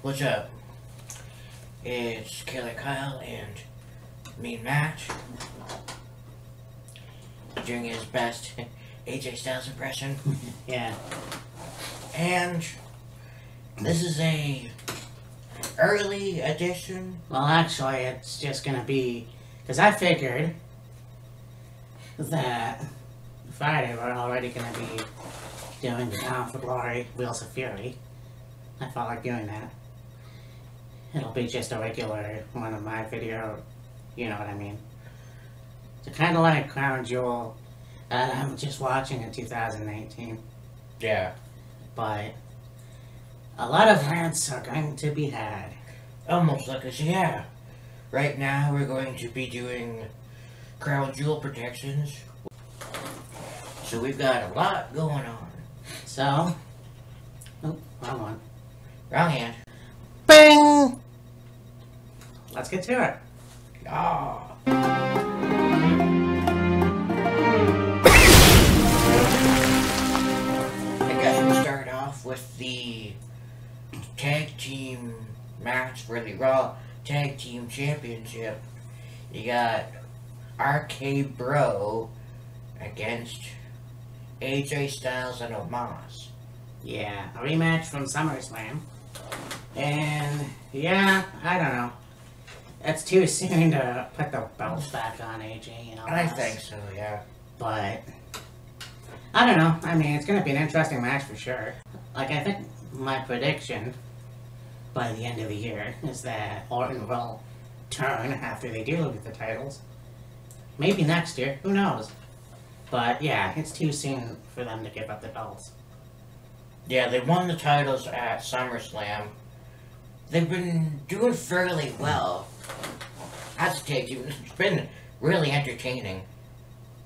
What's up? It's Killer Kyle and Mean Matt doing his best AJ Styles impression. Yeah. And this is a early edition. Well, actually, it's just gonna be because I figured that Friday we're already gonna be doing the Bound for Glory Wheels of Fury. I felt like doing that. It'll be just a regular one of my video, you know what I mean. It's kind of like Crown Jewel that I'm just watching in 2019. Yeah. But a lot of rants are going to be had. Almost like us, yeah. Right now we're going to be doing Crown Jewel predictions. So we've got a lot going on. So, oh, wrong one. Wrong hand. Bing! Let's get to it. Yeah. I guess we'll start off with the tag team match for the Raw Tag Team Championship. You got RK Bro against AJ Styles and Omos. Yeah, a rematch from SummerSlam. And, yeah, I don't know. It's too soon to put the belts back on AJ, you know. I think so, yeah. But, I don't know. I mean, it's going to be an interesting match for sure. Like, I think my prediction by the end of the year is that Orton will turn after they do get the titles. Maybe next year, who knows? But, yeah, it's too soon for them to give up the belts. Yeah, they won the titles at SummerSlam. They've been doing fairly well. As a tag team, it's been really entertaining.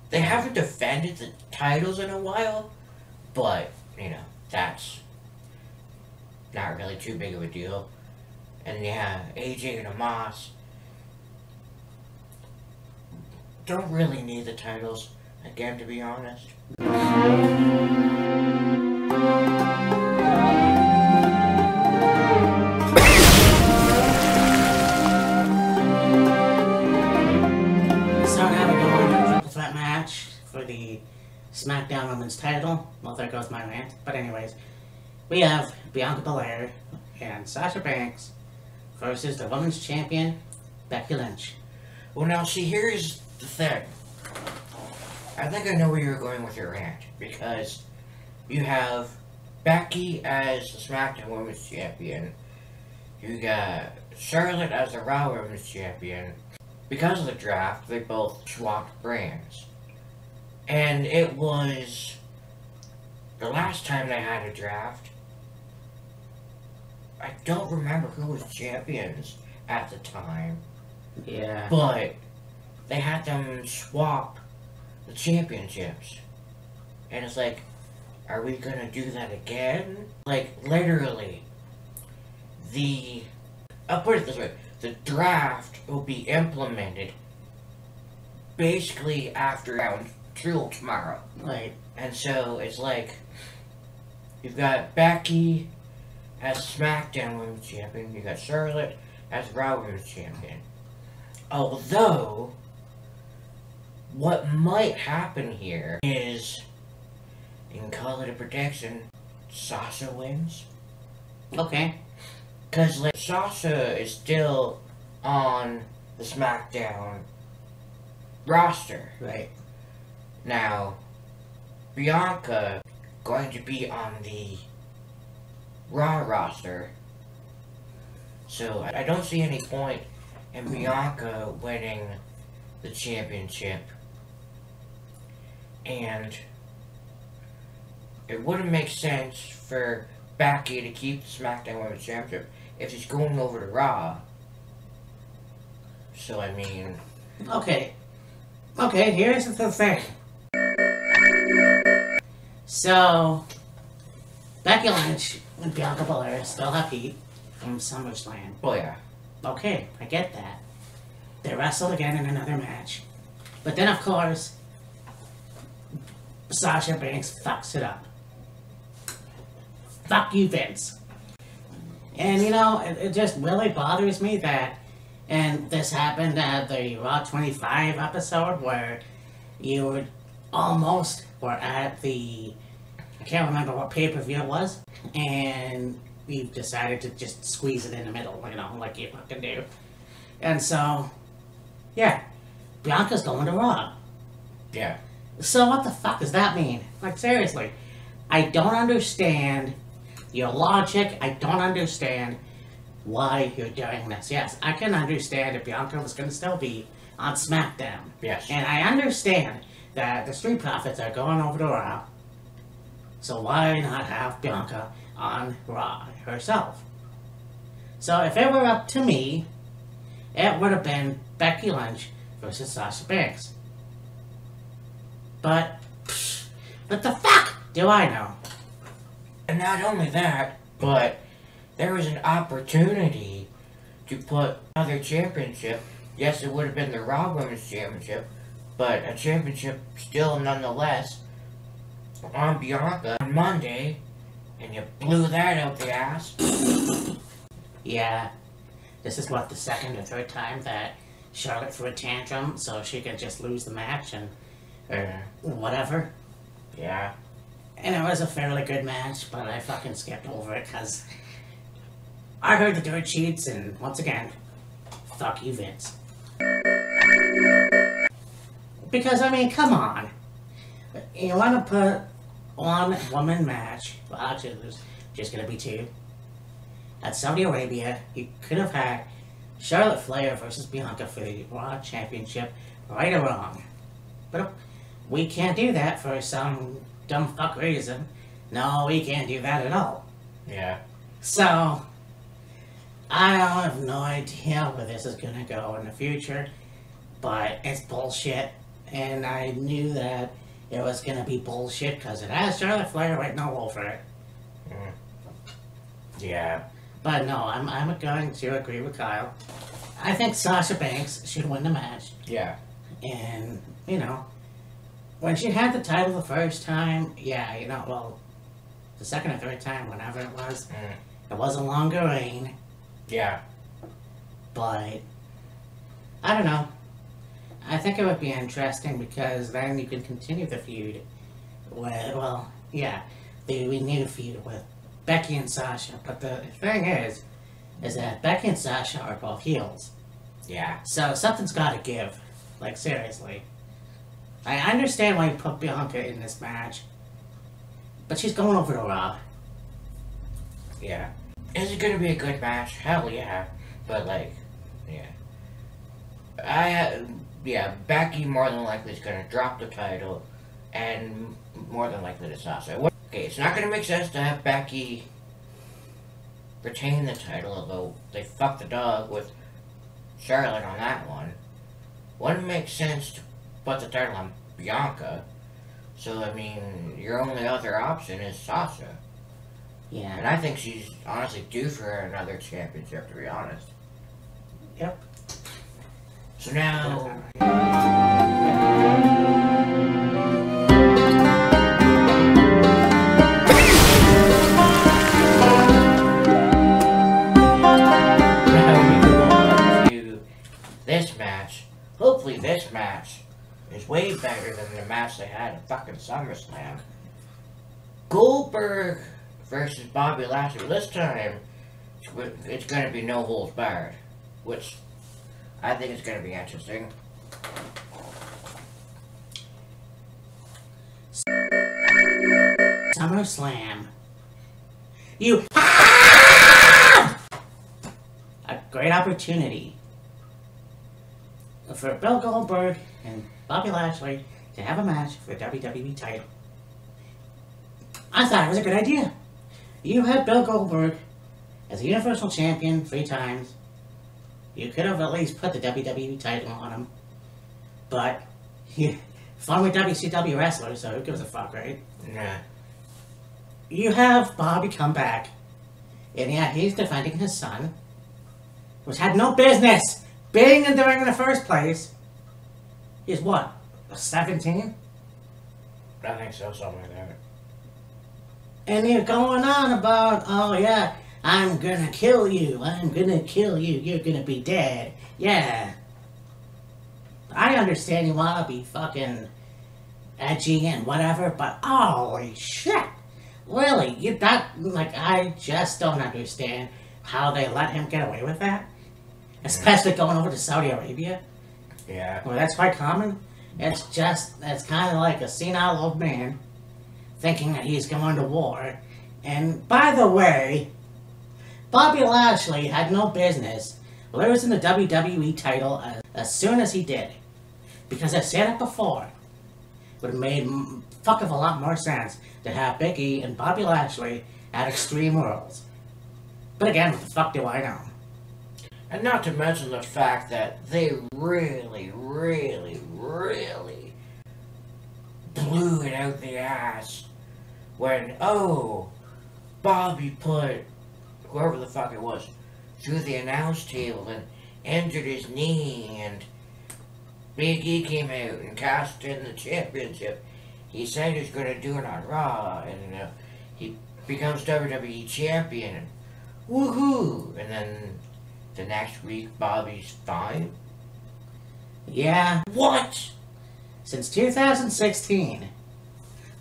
They haven't defended the titles in a while, but, you know, that's not really too big of a deal. And yeah, AJ and Omos don't really need the titles, again, to be honest. For the SmackDown Women's title. Well, there goes my rant. But anyways, we have Bianca Belair and Sasha Banks versus the Women's Champion, Becky Lynch. Well, now, see, here's the thing. I think I know where you're going with your rant, because you have Becky as the SmackDown Women's Champion. You got Charlotte as the Raw Women's Champion. Because of the draft, they both swapped brands. And it was the last time they had a draft. I don't remember who was champions at the time. Yeah. But they had them swap the championships. And it's like, are we gonna do that again? Like, literally, I'll put it this way, the draft will be implemented basically after round Jewel tomorrow. Right. And so it's like you've got Becky as SmackDown Women's Champion, you got Charlotte as Raw Women's Champion. Although what might happen here is, you can call it a prediction, Sasha wins. Okay. Cause like Sasha is still on the SmackDown roster. Right. Now, Bianca going to be on the Raw roster, so I don't see any point in Bianca winning the championship, and it wouldn't make sense for Becky to keep the SmackDown Women's Championship if she's going over to Raw. So I mean, Okay, here's the thing. So, Becky Lynch and Bianca Belair still have heat from SummerSlam. well, yeah. Okay, I get that. They wrestled again in another match. But then, of course, Sasha Banks fucks it up. Fuck you, Vince. And you know, it just really bothers me that, and this happened at the Raw 25 episode where you were almost were at the, I can't remember what pay-per-view it was, and you decided to just squeeze it in the middle, you know, like you fucking do. And so, yeah, Bianca's going to Raw. Yeah. So what the fuck does that mean? Like, seriously, I don't understand your logic. I don't understand why you're doing this. Yes, I can understand if Bianca was going to still be on SmackDown. Yes. And I understand that the Street Profits are going over to Raw. So why not have Bianca on Raw herself? So if it were up to me, it would have been Becky Lynch versus Sasha Banks. But, what the fuck do I know? And not only that, but there was an opportunity to put another championship. Yes, it would have been the Raw Women's Championship, but a championship still nonetheless on Bianca on Monday, and you blew that out the ass. Yeah, this is what, the second or third time that Charlotte threw a tantrum so she could just lose the match and whatever. Yeah. And it was a fairly good match, but I fucking skipped over it because I heard the dirt sheets, and once again, fuck you, Vince. Because, I mean, come on. You want to put one woman match, well, actually, there's just going to be two. At Saudi Arabia, you could have had Charlotte Flair versus Bianca for the Raw Championship, right or wrong. But we can't do that for some dumb fuck reason. No, we can't do that at all. Yeah. So, I have no idea where this is gonna go in the future, but it's bullshit, and I knew that it was gonna be bullshit because it has Charlotte Flair written all over it. Yeah. But no, I'm going to agree with Kyle. I think Sasha Banks should win the match. Yeah. And, you know, when she had the title the first time, yeah, you know, well, the second or third time, whenever it was a longer reign. Yeah. But, I don't know. I think it would be interesting because then you can continue the feud with, well, yeah, the renewed feud with Becky and Sasha. But the thing is that Becky and Sasha are both heels. Yeah. So something's gotta give. Like, seriously. I understand why you put Bianca in this match, but she's going over to Raw. Yeah. Is it gonna be a good match? Hell yeah. But like, yeah. Becky more than likely is gonna drop the title, and more than likely to Sasha. Okay, it's not gonna make sense to have Becky retain the title, although they fucked the dog with Charlotte on that one. Wouldn't make sense to put the title on Bianca. So, I mean, your only other option is Sasha. Yeah. And I think she's honestly due for another championship, to be honest. Yep. So now... this match. Hopefully this match is way better than the match they had at fucking SummerSlam. Goldberg versus Bobby Lashley. This time, it's going to be no holds barred, which I think is going to be interesting. SummerSlam. A great opportunity for Bill Goldberg and Bobby Lashley to have a match for the WWE title. I thought it was a good idea. You had Bill Goldberg as a Universal Champion 3 times. You could have at least put the WWE title on him. But, fun with WCW wrestlers, so who gives a fuck, right? Nah. You have Bobby come back, and yeah, he's defending his son, which had no business being in the ring in the first place. He's what, 17? I think so, something like that. And you're going on about, oh yeah, I'm gonna kill you. I'm gonna kill you. You're gonna be dead. Yeah. I understand you wanna be fucking edgy and whatever, but holy shit. Really? I just don't understand how they let him get away with that. Especially going over to Saudi Arabia. Yeah. Well, that's quite common. It's kind of like a senile old man thinking that he's going to war. And by the way, Bobby Lashley had no business losing the WWE title as soon as he did. Because I said it before, it would have made fuck of a lot more sense to have Big E and Bobby Lashley at Extreme Rules. But again, what the fuck do I know? And not to mention the fact that they really, really, really blew it out the ass when, Bobby put whoever the fuck it was through the announce table and injured his knee, and Big E came out and cashed in the championship. He said he was going to do it on Raw, and he becomes WWE champion, and woohoo! And then the next week, Bobby's fine? Yeah. What? Since 2016,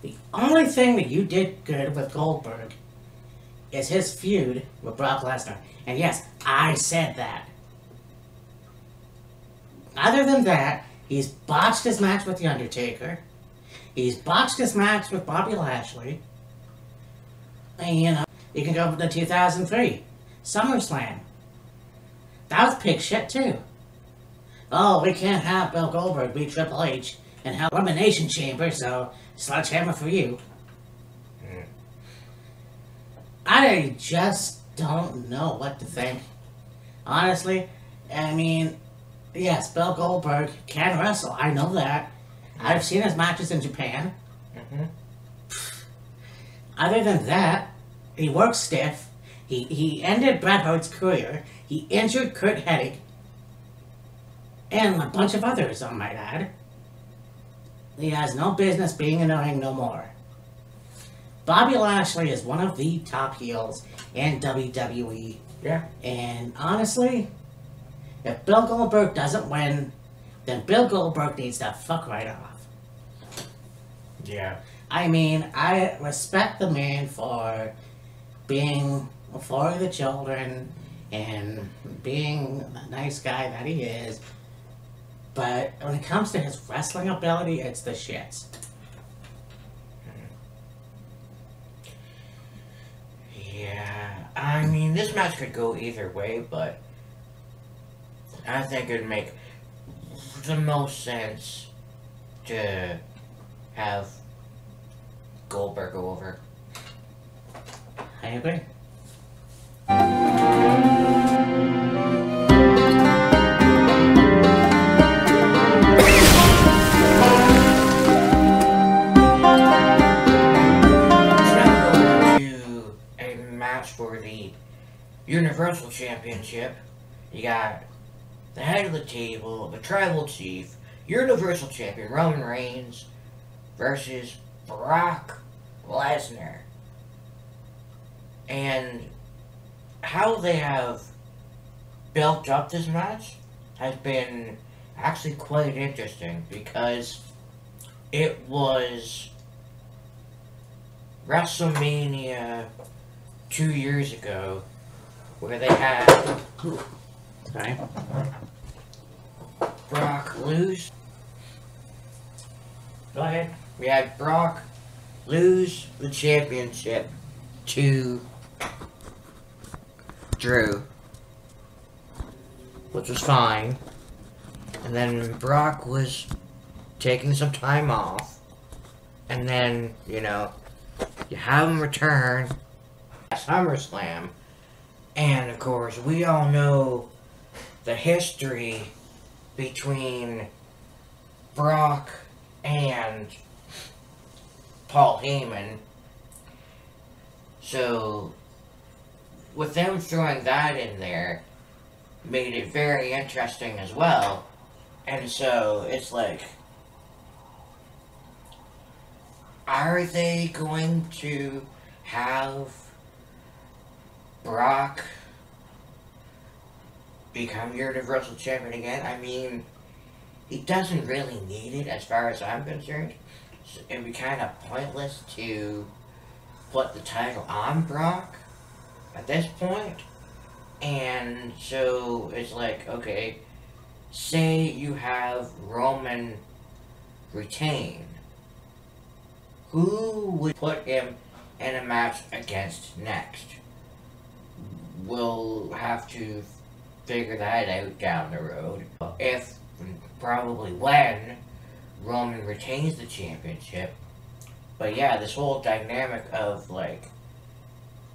the only thing that you did good with Goldberg is his feud with Brock Lesnar. And yes, I said that. Other than that, he's botched his match with The Undertaker. He's botched his match with Bobby Lashley. And, you can go to 2003. SummerSlam. That was pig shit, too. Oh, we can't have Bill Goldberg beat Triple H and have Elimination Chamber, so sledgehammer for you. I just don't know what to think. Honestly, I mean, yes, Bill Goldberg can wrestle. I know that. I've seen his matches in Japan. Other than that, he works stiff. He ended Bret Hart's career. He injured Kurt Hennig. And a bunch of others, I might add. He has no business being in the ring no more. Bobby Lashley is one of the top heels in WWE. Yeah. And honestly, if Bill Goldberg doesn't win, then Bill Goldberg needs to fuck right off. Yeah. I mean, I respect the man for being for the children and being the nice guy that he is. But when it comes to his wrestling ability, it's the shits. Yeah, I mean, this match could go either way, but I think it would make the most sense to have Goldberg go over. I agree. For the Universal Championship, you got the head of the table, the tribal chief, Universal Champion Roman Reigns versus Brock Lesnar. And how they have built up this match has been actually quite interesting, because it was WrestleMania 2 years ago, where they had Brock lose. Go ahead. We had Brock lose the championship to Drew, which was fine. And then Brock was taking some time off. And then, you have him return SummerSlam, and of course we all know the history between Brock and Paul Heyman, so with them throwing that in there made it very interesting as well. And so it's like, are they going to have Brock become Universal Champion again. I mean, he doesn't really need it as far as I'm concerned. So it'd be kind of pointless to put the title on Brock at this point. And so it's like, okay, say you have Roman retain. Who would put him in a match against next? We'll have to figure that out down the road. If, probably when, Roman retains the championship. But yeah, this whole dynamic of, like,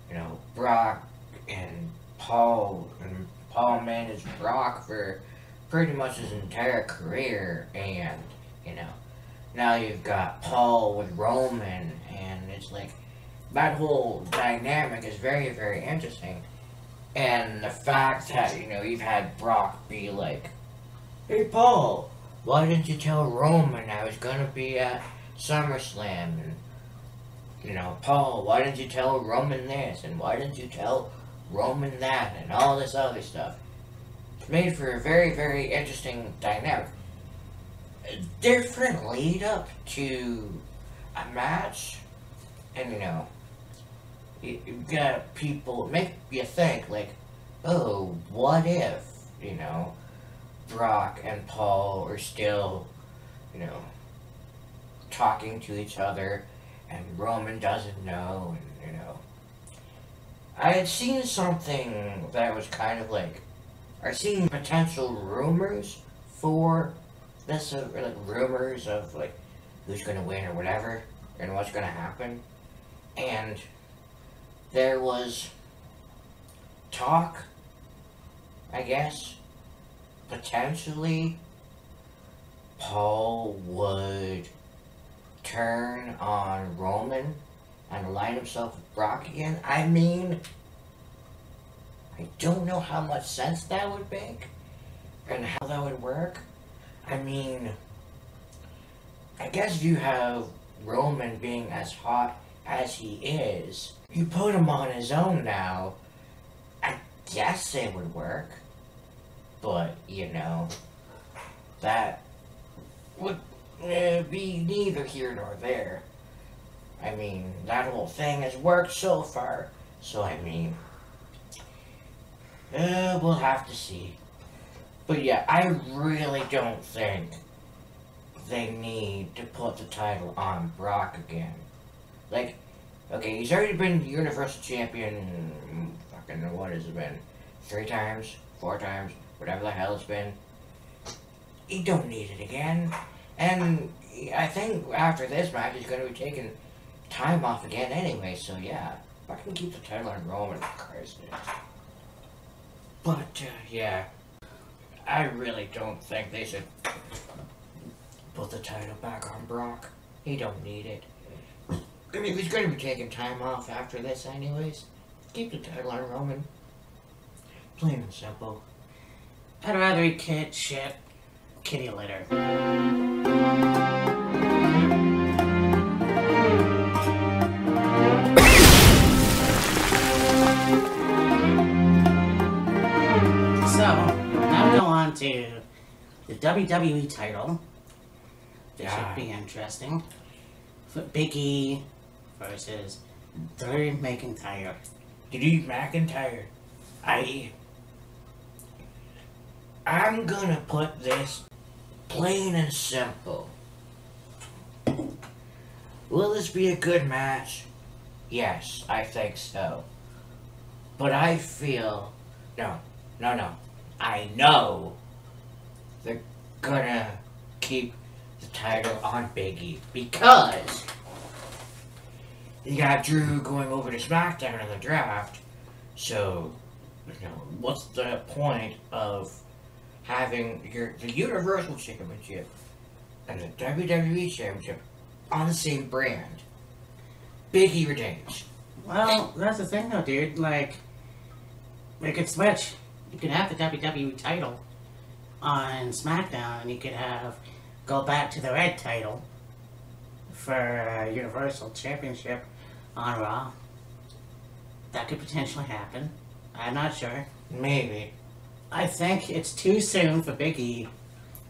you know, Brock and Paul managed Brock for pretty much his entire career, and, you know, now you've got Paul with Roman, and it's like, that whole dynamic is very, very interesting. And the fact that, you know, you've had Brock be like, hey Paul, why didn't you tell Roman I was gonna be at SummerSlam? And, you know, Paul, why didn't you tell Roman this? And why didn't you tell Roman that? And all this other stuff. It's made for a very, very interesting dynamic. A different lead up to a match. And, you know, you got people, make you think, like, oh, what if, you know, Brock and Paul are still, you know, talking to each other, and Roman doesn't know, and, you know. I had seen something that was kind of like, I've seen potential rumors for this, or like rumors of, like, who's gonna win or whatever, and what's gonna happen, and there was talk, I guess, potentially Paul would turn on Roman and align himself with Brock again. I mean, I don't know how much sense that would make and how that would work. I mean, I guess if you have Roman being as hot as he is, you put him on his own now, I guess it would work. But, you know, that would be neither here nor there. I mean, that whole thing has worked so far. So, I mean, we'll have to see. But yeah, I really don't think they need to put the title on Brock again. Like, okay, he's already been Universal Champion, fucking, what has it been? 3 times? 4 times? Whatever the hell it's been. He don't need it again. And I think after this match, he's going to be taking time off again anyway, so yeah. I can keep the title on Roman, Christ. But, yeah. I really don't think they should put the title back on Brock. He don't need it. I mean, he's going to be taking time off after this anyways. Keep the title on Roman. Plain and simple. I'd rather eat shit, kitty litter. So, now we go on to the WWE title. This should be interesting. Big E versus Drew McIntyre. Drew McIntyre. I'm gonna put this plain and simple. Will this be a good match? Yes, I think so. But I feel, no. I know they're gonna keep the title on Big E because you got Drew going over to SmackDown in the draft. So, you know, what's the point of having the Universal Championship and the WWE Championship on the same brand? Big E retains. Well, that's the thing though, dude. Like, they could switch. You could have the WWE title on SmackDown, and you could go back to the red title for Universal Championship on Raw. That could potentially happen. I'm not sure. Maybe. I think it's too soon for Big E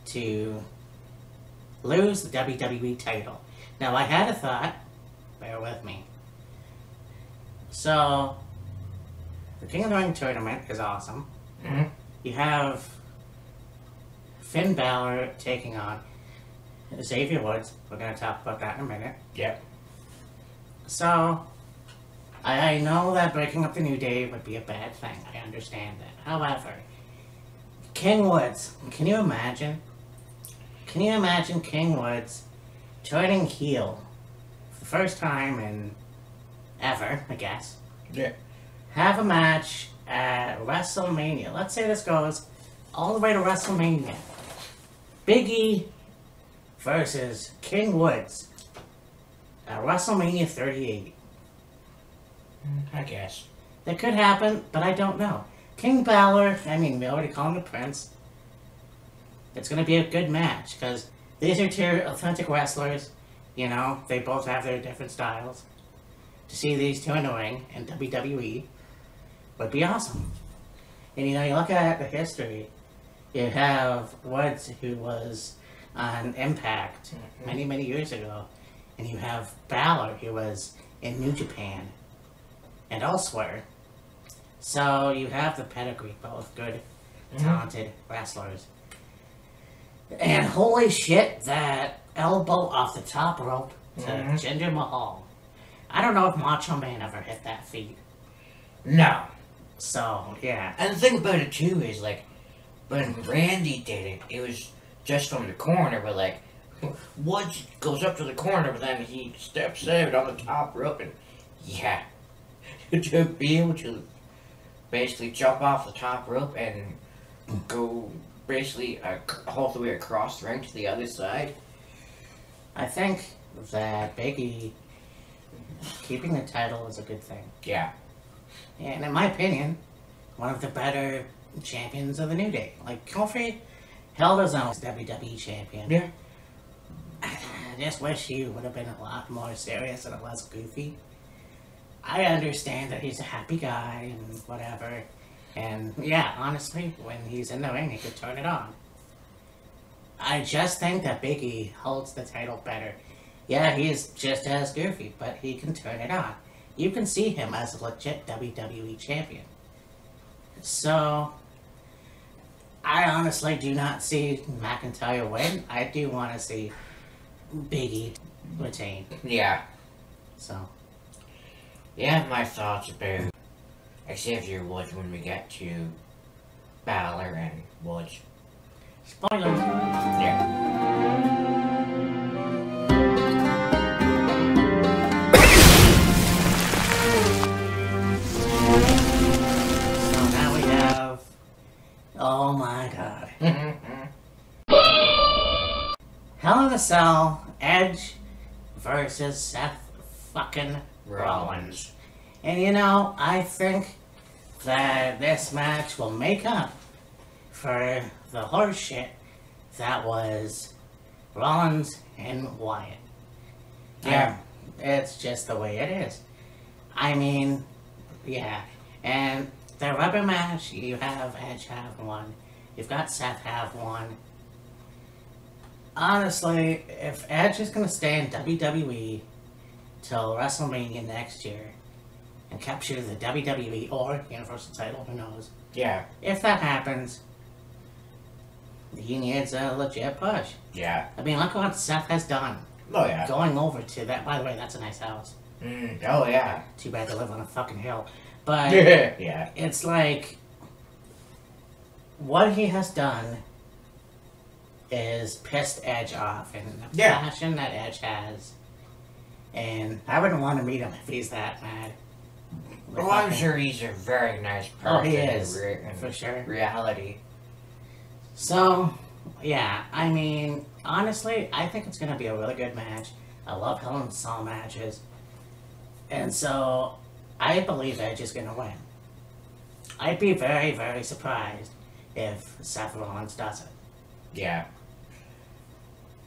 to lose the WWE title. Now, I had a thought. Bear with me. So, the King of the Ring tournament is awesome. Mm-hmm. You have Finn Balor taking on Xavier Woods. We're going to talk about that in a minute. Yep. So, I know that breaking up the New Day would be a bad thing. I understand that. However, King Woods, can you imagine? Can you imagine King Woods turning heel for the first time in ever, I guess? Yeah. Have a match at WrestleMania. Let's say this goes all the way to WrestleMania. Big E versus King Woods at WrestleMania 38. I guess. That could happen, but I don't know. King Balor, I mean, we already call him the Prince. It's going to be a good match, because these are two authentic wrestlers. You know, they both have their different styles. To see these two in the ring in WWE would be awesome. And you know, you look at the history, you have Woods, who was on Impact many, many years ago, and you have Balor, who was in New Japan and elsewhere. So you have the pedigree, both good, talented wrestlers. And holy shit, that elbow off the top rope to Jinder Mahal. I don't know if Macho Man ever hit that feat. No. So, yeah. And the thing about it, too, is, like, when Randy did it, it was just from the corner, but, like, Woods goes up to the corner, but then he steps out on the top rope, and, yeah. To be able to basically jump off the top rope and go basically all the way across the ring to the other side. I think that Big E keeping the title is a good thing. Yeah. And in my opinion, one of the better champions of the New Day. Like, Kofi held his own as WWE champion. Yeah. I just wish he would have been a lot more serious and less goofy. I understand that he's a happy guy and whatever. And yeah, honestly, when he's in the ring, he could turn it on. I just think that Big E holds the title better. Yeah, he's just as goofy, but he can turn it on. You can see him as a legit WWE champion. So, I honestly do not see McIntyre win. I do want to see Big E retain. Yeah. So. Yeah, my thoughts about Xavier Woods when we get to Balor and Woods. Spoilers. Yeah. So now we have... Oh my god. Hell in a Cell, Edge versus Seth fucking Rollins. And you know, I think that this match will make up for the horse shit that was Rollins and Wyatt. Yeah. It's just the way it is. I mean, yeah. And the rubber match, you have Edge have one. You've got Seth have one. Honestly, if Edge is going to stay in WWE till WrestleMania next year and capture the WWE or Universal title, who knows? Yeah. If that happens, he needs a legit push. Yeah. I mean, look what Seth has done. Oh, yeah. Going over to that, by the way, that's a nice house. Oh, yeah. Too bad they live on a fucking hill. But yeah. it's like, what he has done is pissed Edge off, and the passion that Edge has. And I wouldn't want to meet him if he's that mad. Well, I'm sure he's a very nice person. Oh, he is, in for sure. Reality. So, yeah, I mean, honestly, I think it's going to be a really good match. I love Hell in a Cell matches. And so, I believe Edge is going to win. I'd be very, very surprised if Seth Rollins does it. Yeah.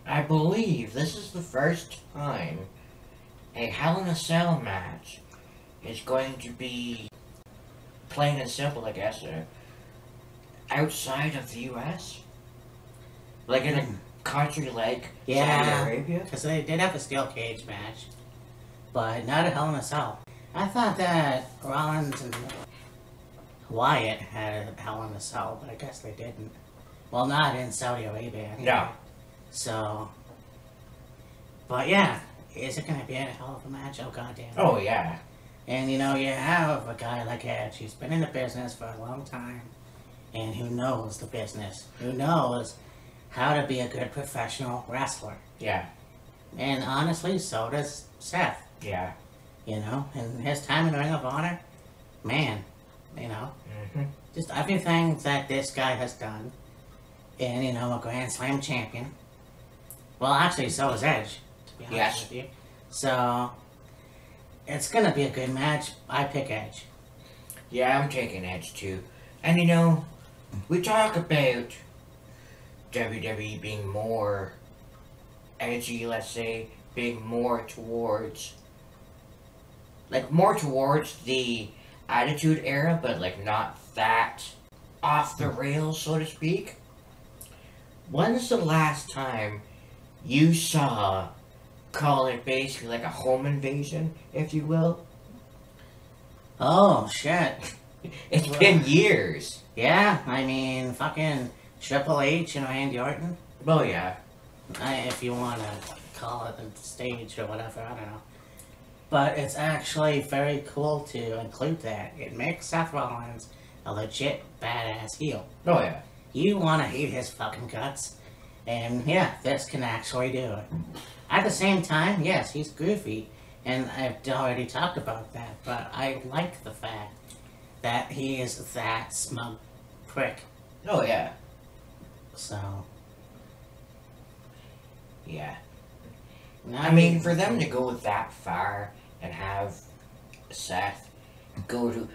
I believe this is the first time a Hell in a Cell match is going to be plain and simple, I guess, outside of the U.S.? Like in a country like Saudi Arabia? Because they did have a steel cage match, but not a Hell in a Cell. I thought that Rollins and Wyatt had a Hell in a Cell, but I guess they didn't. Well, not in Saudi Arabia. No. So, but yeah, is it going to be a hell of a match? Oh, goddamn. Oh, yeah. And you know, you have a guy like Edge, who's been in the business for a long time, and who knows the business, who knows how to be a good professional wrestler. Yeah. And honestly, so does Seth. Yeah. You know, and his time in Ring of Honor, man, you know, just everything that this guy has done, and you know, a Grand Slam champion. Well, actually, so is Edge, to be honest with you. So, it's gonna be a good match. I pick Edge. Yeah, I'm taking Edge too. And you know, we talk about WWE being more edgy, let's say, being more towards, like, more towards the Attitude Era, but like not that off the rails, so to speak. When's the last time you saw, call it basically like a home invasion, if you will? Oh, shit. It's been years. Yeah, I mean, fucking Triple H and Randy Orton. Oh, yeah. If you want to call it the stage or whatever, I don't know. But it's actually very cool to include that. It makes Seth Rollins a legit badass heel. Oh, yeah. You want to hate his fucking guts. And yeah, this can actually do it. At the same time, yes, he's goofy. And I've already talked about that. But I like the fact that he is that smug prick. Oh, yeah. So. Yeah. I mean, for them to go that far and have Seth go to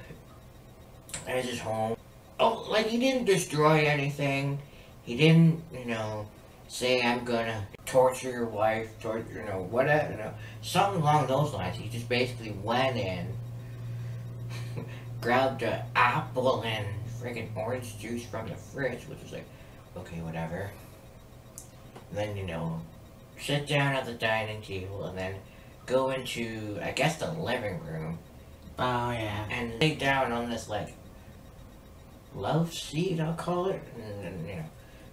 his home. Oh, like, he didn't destroy anything. He didn't, you know, say, I'm gonna torture your wife, you know, whatever, you know, something along those lines. He just basically went in, grabbed an apple and friggin' orange juice from the fridge, which was like, okay, whatever. And then, you know, sit down at the dining table and then go into, I guess, the living room. Oh, yeah. And lay down on this, like, love seat, I'll call it. And you know,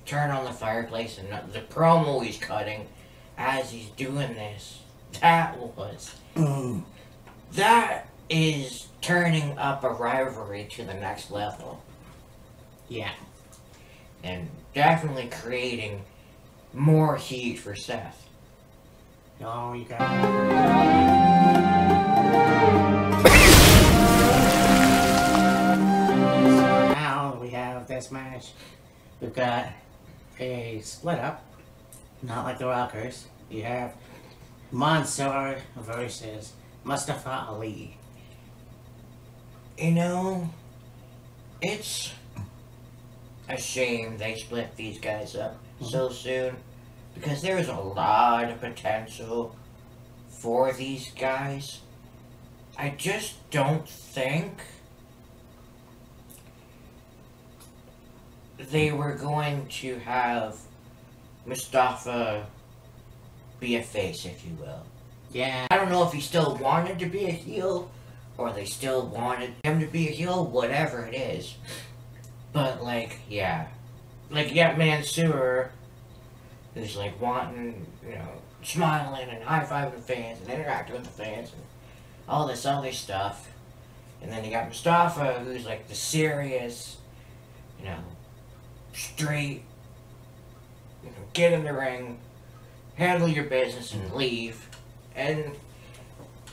turn on the fireplace and the promo he's cutting as he's doing this. That was... That is turning up a rivalry to the next level. Yeah. And definitely creating more heat for Seth. Oh, you got So now we have this match. We've got a split up, not like the Rockers. You have Mansoor versus Mustafa Ali. You know, it's a shame they split these guys up so soon, because there is a lot of potential for these guys. I just don't think they were going to have Mustafa be a face, if you will. Yeah. I don't know if he still wanted to be a heel, or they still wanted him to be a heel, whatever it is. But, like, yeah. Like, you got Mansoor, who's, like, wanting, you know, smiling and high-fiving fans and interacting with the fans and all this other stuff. And then you got Mustafa, who's, like, the serious, you know, straight, you know, get in the ring, handle your business and leave. And,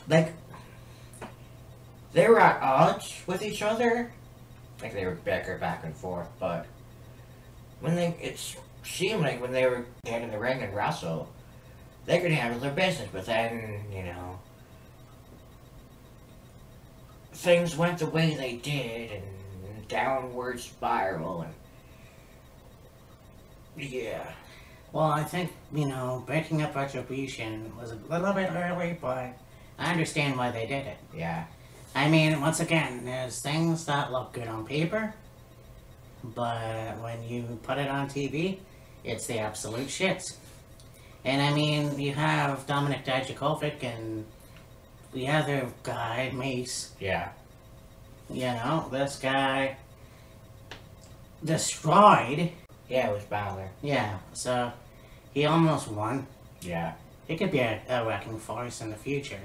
like, they were at odds with each other. Like, they were bicker back and forth, but when it seemed like when they were get in the ring and wrestle, they could handle their business, but then, you know, things went the way they did, and downward spiral, and yeah. Well, I think, you know, breaking up Retribution was a little bit early, but I understand why they did it. Yeah. I mean, once again, there's things that look good on paper, but when you put it on TV, it's the absolute shits. And I mean, you have Dominic Dijakovic and the other guy, Mace. Yeah. You know, this guy destroyed. Yeah, it was Balor. Yeah, so he almost won. Yeah. He could be a wrecking force in the future.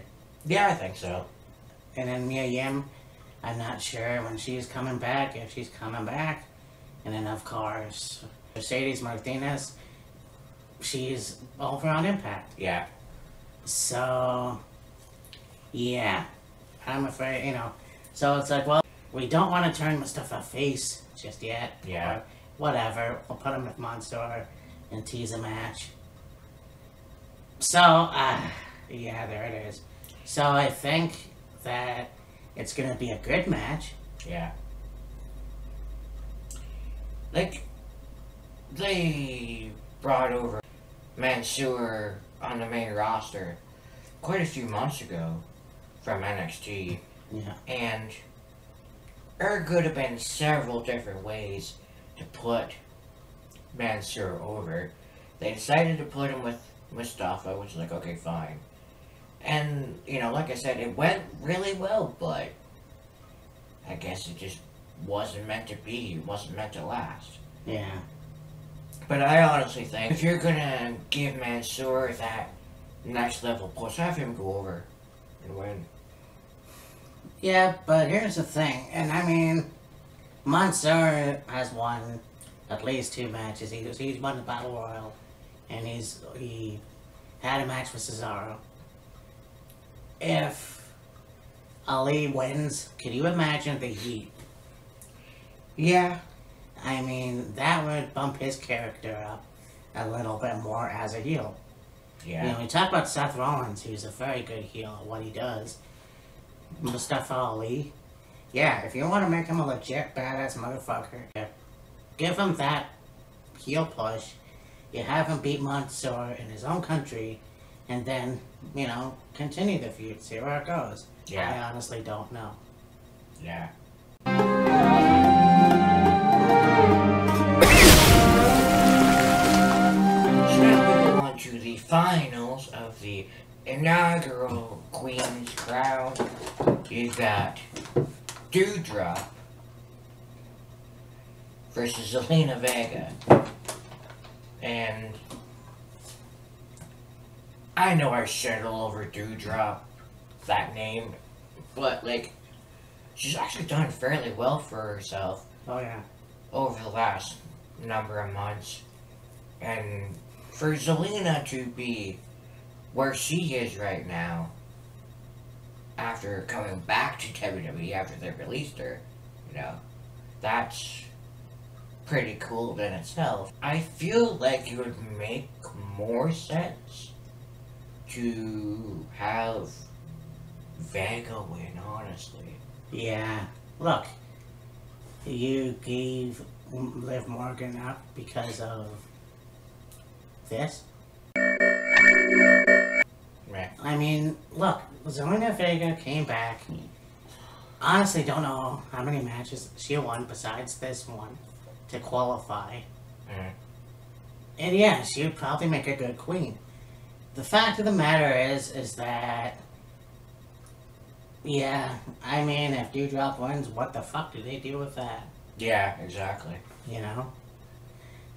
Yeah, I think so. And then Mia Yim, I'm not sure when she's coming back, if she's coming back. And then, of course, Mercedes Martinez, she's over on Impact. Yeah. So, yeah, I'm afraid, you know. So it's like, well, we don't want to turn Mustafa face just yet. Yeah. Or whatever. We'll put him with Monster and tease a match. So, yeah, there it is. So I think that it's going to be a good match. Yeah. Like, they brought over Mansoor on the main roster quite a few months ago from NXT. Yeah. And there could have been several different ways to put Mansoor over. They decided to put him with Mustafa, which is like, okay, fine. And, you know, like I said, it went really well, but I guess it just wasn't meant to be. It wasn't meant to last. Yeah. But I honestly think if you're gonna give Mansoor that next level push, have him go over and win. Yeah, but here's the thing, and I mean, Mansoor has won at least 2 matches. He's won the Battle Royal, and he had a match with Cesaro. If Ali wins, can you imagine the heat? Yeah. I mean, that would bump his character up a little bit more as a heel. Yeah. You know, we talk about Seth Rollins, who's a very good heel at what he does. Mustafa Ali. Yeah, if you want to make him a legit badass motherfucker, give him that heel push. You have him beat Mansoor in his own country, and then, you know, continue the feud, see where it goes. Yeah. I honestly don't know. Yeah. So now we go on to the finals of the inaugural Queen's Crown. You've got Dewdrop versus Elena Vega. And I know I said all over Dewdrop, that name, but like, she's actually done fairly well for herself. Oh yeah. Over the last number of months. And for Zelina to be where she is right now, after coming back to WWE after they released her, you know, that's pretty cool in itself. I feel like it would make more sense to have Vega win, honestly. Yeah. Look, you gave Liv Morgan up because of this? Right. I mean, look, Zelina Vega came back. Honestly, don't know how many matches she won besides this one to qualify. Mm. And yeah, she would probably make a good queen. The fact of the matter is that, yeah, I mean, if Dewdrop wins, what the fuck do they do with that? Yeah, exactly. You know?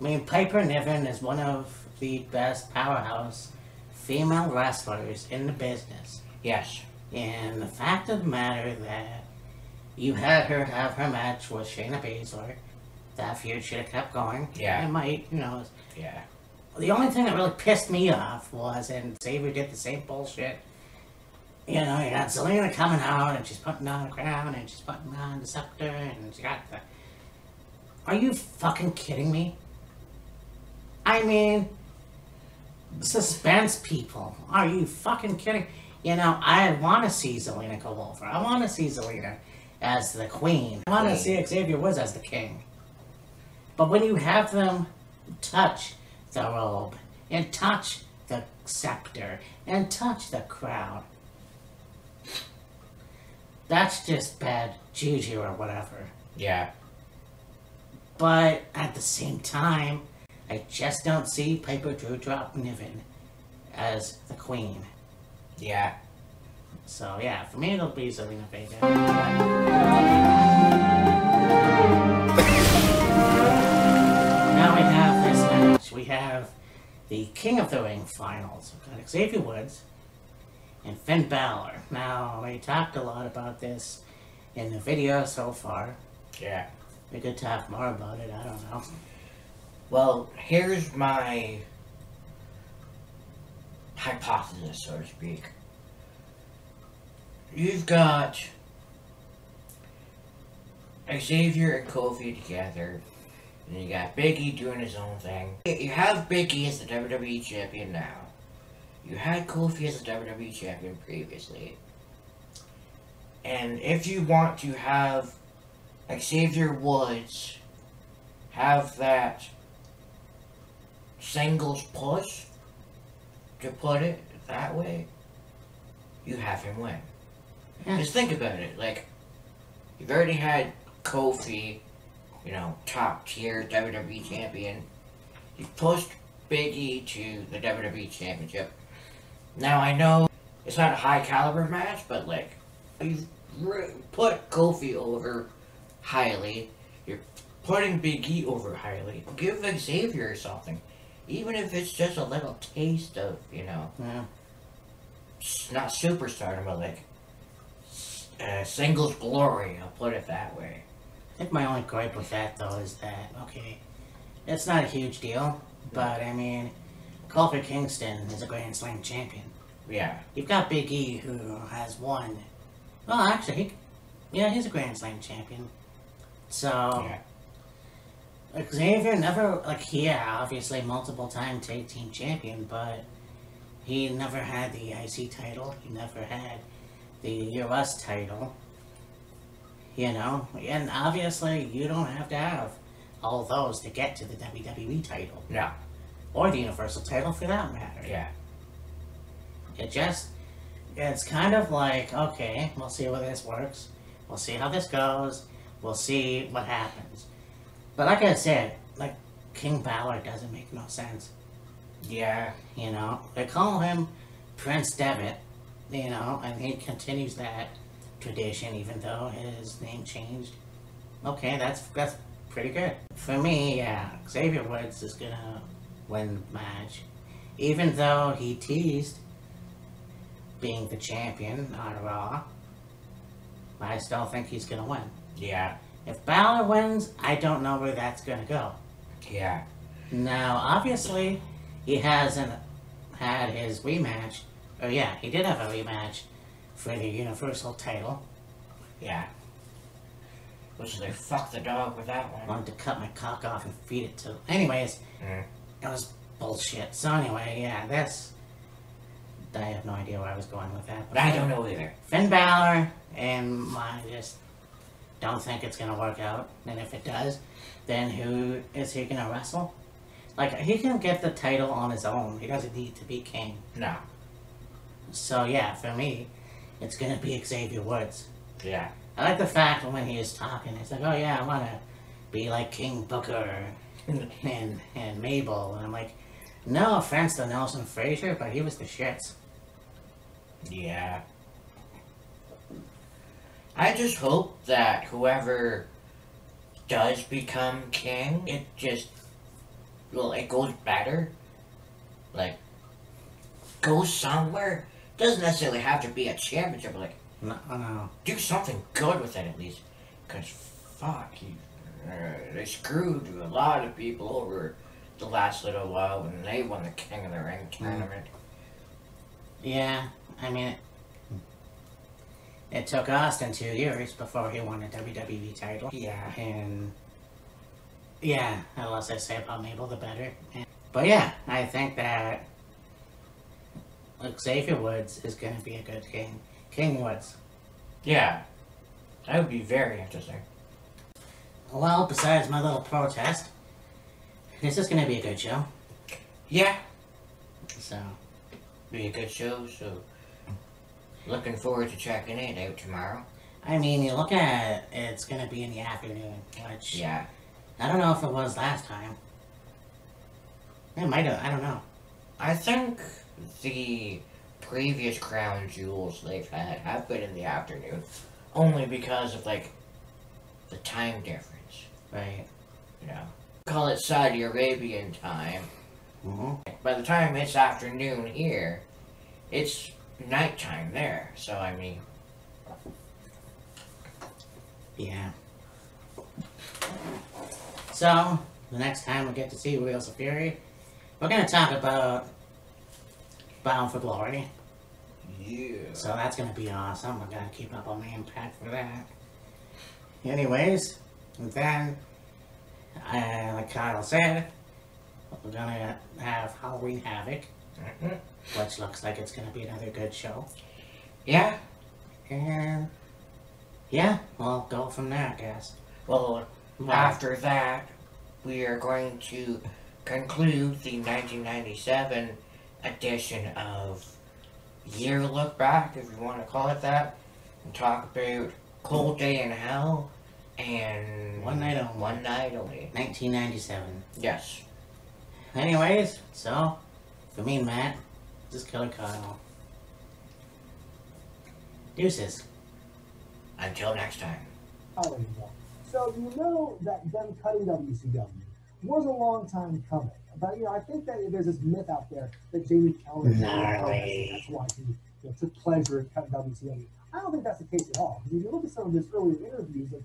I mean, Piper Niven is one of the best powerhouse female wrestlers in the business. Yes. And the fact of the matter that you had her have her match with Shayna Baszler, that feud should have kept going. Yeah. It might, you know. Yeah. The only thing that really pissed me off was, and Xavier did the same bullshit, you know, you got Zelina coming out, and she's putting on a crown, and she's putting on the scepter, and she got the... Are you fucking kidding me? I mean, suspense people. Are you fucking kidding? You know, I want to see Zelina go over. I want to see Zelina as the queen. I want to see Xavier Woods as the king. But when you have them touch the robe, and touch the scepter, and touch the crown, that's just bad juju or whatever. Yeah. But at the same time, I just don't see Piper Dewdrop Niven as the queen. Yeah. So yeah, for me it'll be Zelina Vega. Now we have this match. We have the King of the Ring finals. We've got Xavier Woods and Finn Balor. Now, we talked a lot about this in the video so far. Yeah. We could talk more about it, I don't know. Well, here's my hypothesis, so to speak. You've got Xavier and Kofi together, and you got Big E doing his own thing. You have Big E as the WWE Champion now. You had Kofi as the WWE Champion previously. And if you want to have Xavier Woods have that singles push, to put it that way, you have him win. Yeah. Just think about it, like, you've already had Kofi, you know, top tier WWE champion. You pushed Big E to the WWE Championship. Now I know it's not a high caliber match, but like, you've put Kofi over highly. You're putting Big E over highly. Give Xavier something. Even if it's just a little taste of, you know, Yeah. not superstardom, but like, singles glory, I'll put it that way. I think my only gripe with that, though, is that, okay, it's not a huge deal, but, I mean, Kofi Kingston is a Grand Slam champion. Yeah. You've got Big E, who has won. Well, actually, he's a Grand Slam champion. So, Yeah. Xavier never, obviously multiple time tag team champion, but he never had the IC title. He never had the US title. You know, and obviously you don't have to have all those to get to the WWE title. No. Or the Universal title for that matter. Yeah. It's kind of like, okay, we'll see where this works. We'll see how this goes. We'll see what happens. But like I said, like, King Balor doesn't make no sense. Yeah. You know, they call him Prince Devitt, you know, and he continues that tradition even though his name changed. Okay, that's pretty good. For me, yeah, Xavier Woods is gonna win the match. Even though he teased being the champion on Raw, I still think he's gonna win. Yeah. If Balor wins, I don't know where that's gonna go. Yeah. Now, obviously, he hasn't had his rematch. Oh yeah, he did have a rematch for the Universal title. Yeah. Which they fucked the dog with that one. Wanted to cut my cock off and feed it to. Anyways, it was bullshit. So anyway, yeah, I have no idea where I was going with that. But I don't know either. Finn Balor, and I just don't think it's gonna work out. And if it does, then who is he gonna wrestle? Like, he can get the title on his own. He doesn't need to be king. No. So yeah, for me, it's gonna be Xavier Woods. Yeah. I like the fact when he was talking, he's like, oh yeah, I wanna be like King Booker and Mabel. And I'm like, no offense to Nelson Frazier, but he was the shits. Yeah. I just hope that whoever does become king, it goes better. Like, goes somewhere. Doesn't necessarily have to be a championship, like, No. do something good with it at least. Because, fuck, they screwed a lot of people over the last little while when they won the King of the Ring tournament. Yeah, I mean, it took Austin 2 years before he won a WWE title. Yeah. And, yeah, the less I say about Mabel, the better. But yeah, I think that Xavier Woods is going to be a good king. King Woods. Yeah. That would be very interesting. Well, besides my little protest, this is going to be a good show. Yeah. So, Be a good show, so looking forward to checking it out tomorrow. I mean, you look at it, it's gonna be in the afternoon, which Yeah. I don't know if it was last time. It might have. I don't know. I think the previous crown jewels they've had have been in the afternoon, only because of like the time difference. Right. You know, call it Saudi Arabian time. Mm-hmm. By the time it's afternoon here, it's nighttime there. So I mean, Yeah. So the next time we get to see Wheels of Fury, we're gonna talk about Bound for Glory. yeah. So that's gonna be awesome. We're gonna keep up on the Impact for that. Anyways, and then, like Kyle said, we're gonna have Halloween Havoc, which looks like it's gonna be another good show. Yeah. And yeah, we'll go from there, I guess. Well, after that, we are going to conclude the 1997 edition of Year Look Back, if you want to call it that, and talk about Cold Day in Hell and One Night Only. One Night Only. 1997. Yes. Anyways, so for me, Matt, this is Killer Kyle. Deuces. Until next time. So you know that them cutting WCW was a long time coming. But I think that there's this myth out there that Jamie Keller Gnarly. that's why he took pleasure in cutting WCW. I don't think that's the case at all. Because if you look at some of his earlier interviews, like